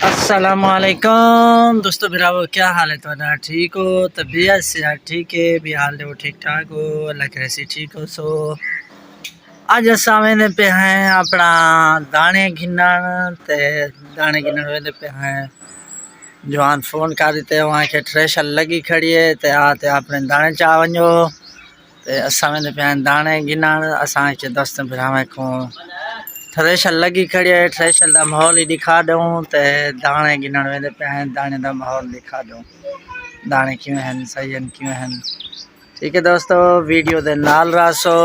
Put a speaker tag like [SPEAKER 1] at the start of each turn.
[SPEAKER 1] अस्सलामुअलैकुम दोस्तों भरावो, क्या हाल है तुम्हारा? ठीक हो? तबीयत से ठीक है भी हाल है वो ठीक ठाक हो, अल्लाह करे से ठीक हो। सो अज असा वेंदे पे हैं अपना दाने गिनण ते दाने गिनण वेंदे पे हैं। जवान फोन कर दिते वहाँ के ट्रेशर लगी खड़ी है ते आते अपने दाने चा वञो ते असा वेंदे पे हैं दाने गिनण। असा के दोस्त भरावे को थ्रेशर लगी खड़ी है, थ्रेशर का माहौल ही दिखा दूँ तो दाने गिनण वेंदे पे हैं, दाने का माहौल दिखा दूँ दाने किवें हैं, सही हैं किवें हैं। ठीक है दोस्तों, वीडियो दे नाल रसो।